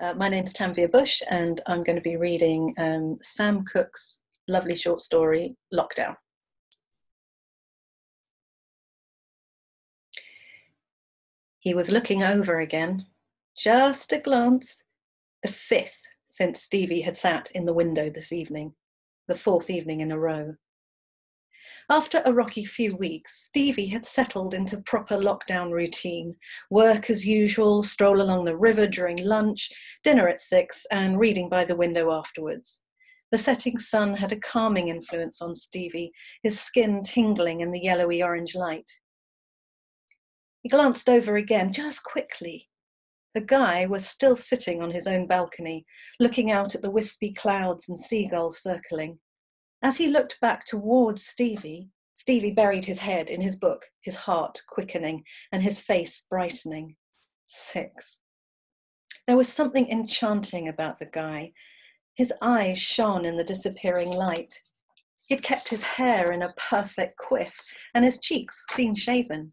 My name's Tanvia Bush, and I'm going to be reading Sam Cooke's lovely short story, Lockdown. He was looking over again, just a glance, the fifth since Stevie had sat in the window this evening, the fourth evening in a row. After a rocky few weeks, Stevie had settled into proper lockdown routine, work as usual, stroll along the river during lunch, dinner at 6, and reading by the window afterwards. The setting sun had a calming influence on Stevie, his skin tingling in the yellowy-orange light. He glanced over again, just quickly. The guy was still sitting on his own balcony, looking out at the wispy clouds and seagulls circling. As he looked back towards Stevie, Stevie buried his head in his book, his heart quickening and his face brightening. 6. There was something enchanting about the guy. His eyes shone in the disappearing light. He'd kept his hair in a perfect quiff and his cheeks clean-shaven.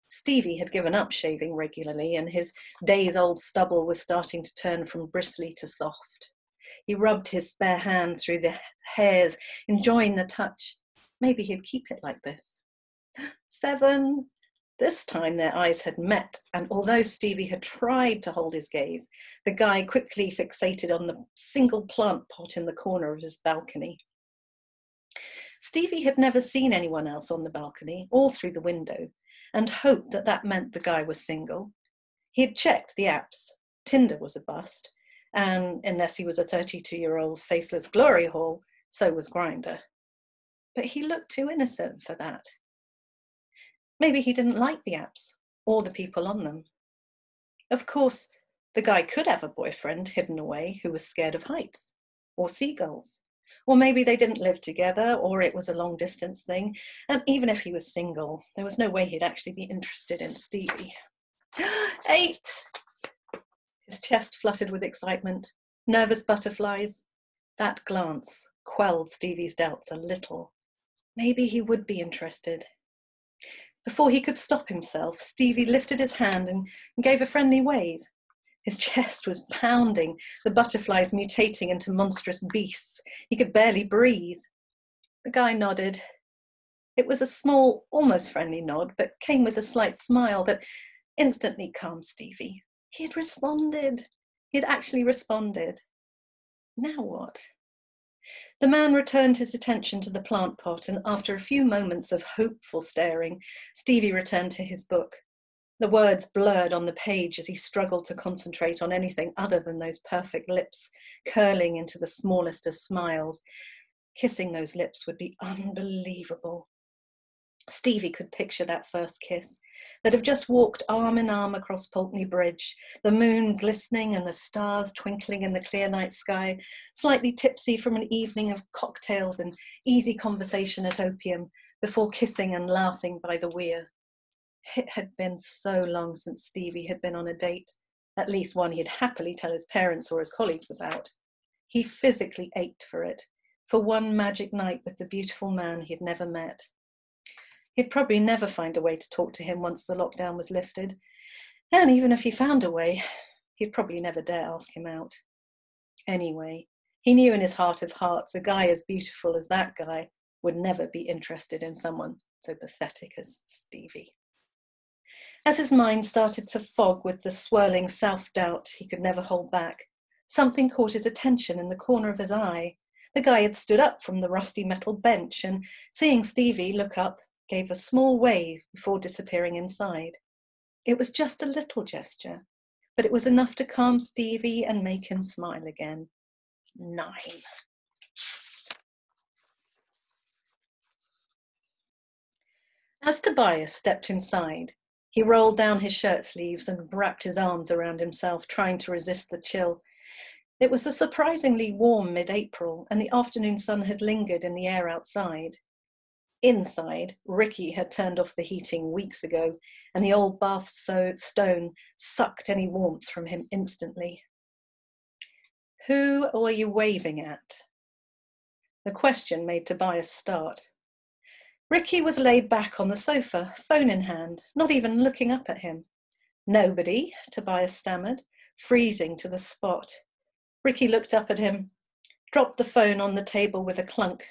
Stevie had given up shaving regularly, and his days-old stubble was starting to turn from bristly to soft. He rubbed his spare hand through the hairs, enjoying the touch. Maybe he'd keep it like this. 7. This time their eyes had met, and although Stevie had tried to hold his gaze, the guy quickly fixated on the single plant pot in the corner of his balcony. Stevie had never seen anyone else on the balcony or through the window, and hoped that that meant the guy was single. He had checked the apps. Tinder was a bust, and unless he was a 32-year-old faceless glory hole, so was Grindr. But he looked too innocent for that. Maybe he didn't like the apps, or the people on them. Of course, the guy could have a boyfriend hidden away who was scared of heights, or seagulls. Or maybe they didn't live together, or it was a long-distance thing. And even if he was single, there was no way he'd actually be interested in Stevie. 8! His chest fluttered with excitement, nervous butterflies. That glance quelled Stevie's doubts a little. Maybe he would be interested. Before he could stop himself, Stevie lifted his hand and gave a friendly wave. His chest was pounding, the butterflies mutating into monstrous beasts. He could barely breathe. The guy nodded. It was a small, almost friendly nod, but came with a slight smile that instantly calmed Stevie. He had responded. He had actually responded. Now what? The man returned his attention to the plant pot, and after a few moments of hopeful staring, Stevie returned to his book. The words blurred on the page as he struggled to concentrate on anything other than those perfect lips, curling into the smallest of smiles. Kissing those lips would be unbelievable. Stevie could picture that first kiss. They'd have just walked arm in arm across Pulteney Bridge, the moon glistening and the stars twinkling in the clear night sky, slightly tipsy from an evening of cocktails and easy conversation at Opium, before kissing and laughing by the weir. It had been so long since Stevie had been on a date, at least one he'd happily tell his parents or his colleagues about. He physically ached for it, for one magic night with the beautiful man he'd never met. He'd probably never find a way to talk to him once the lockdown was lifted, and even if he found a way, he'd probably never dare ask him out. Anyway, he knew in his heart of hearts a guy as beautiful as that guy would never be interested in someone so pathetic as Stevie. As his mind started to fog with the swirling self-doubt he could never hold back, something caught his attention in the corner of his eye. The guy had stood up from the rusty metal bench and, seeing Stevie look up, gave a small wave before disappearing inside. It was just a little gesture, but it was enough to calm Stevie and make him smile again. 9. As Tobias stepped inside, he rolled down his shirt sleeves and wrapped his arms around himself, trying to resist the chill. It was a surprisingly warm mid-April, and the afternoon sun had lingered in the air outside. Inside, Ricky had turned off the heating weeks ago, and the old bath stone sucked any warmth from him instantly. Who were you waving at? The question made Tobias start. Ricky was laid back on the sofa, phone in hand, not even looking up at him. Nobody, Tobias stammered. freezing to the spot. Ricky looked up at him, dropped the phone on the table with a clunk.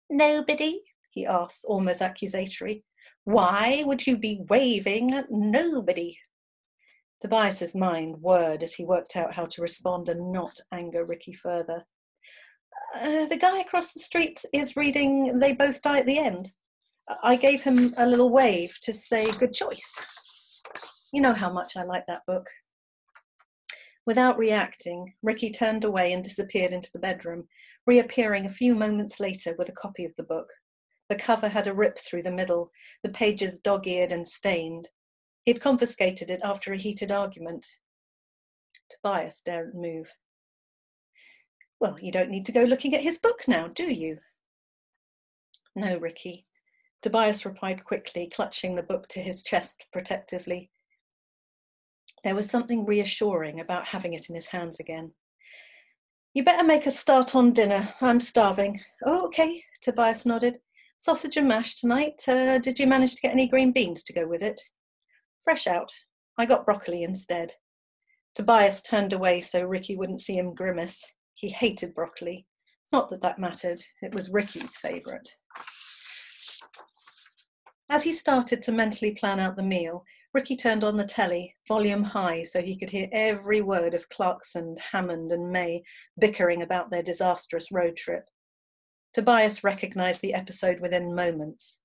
"Nobody?" he asked, almost accusatory. "Why would you be waving at nobody?" Tobias's mind whirred as he worked out how to respond and not anger Ricky further. The guy across the street is reading They Both Die at the End. I gave him a little wave to say good choice. You know how much I like that book." Without reacting, Ricky turned away and disappeared into the bedroom, reappearing a few moments later with a copy of the book. The cover had a rip through the middle, the pages dog-eared and stained. He'd confiscated it after a heated argument. Tobias daren't move. "Well, you don't need to go looking at his book now, do you?" "No, Ricky," Tobias replied quickly, clutching the book to his chest protectively. There was something reassuring about having it in his hands again. "You better make a start on dinner. I'm starving." "Oh, okay," Tobias nodded. "Sausage and mash tonight. Did you manage to get any green beans to go with it?" "Fresh out. I got broccoli instead." Tobias turned away so Ricky wouldn't see him grimace. He hated broccoli. Not that that mattered. It was Ricky's favourite. As he started to mentally plan out the meal, Ricky turned on the telly, volume high, so he could hear every word of Clarkson, Hammond and May bickering about their disastrous road trip. Tobias recognised the episode within moments.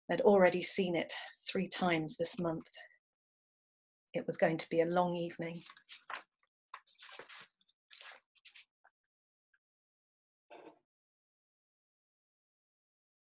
They'd already seen it 3 times this month. It was going to be a long evening.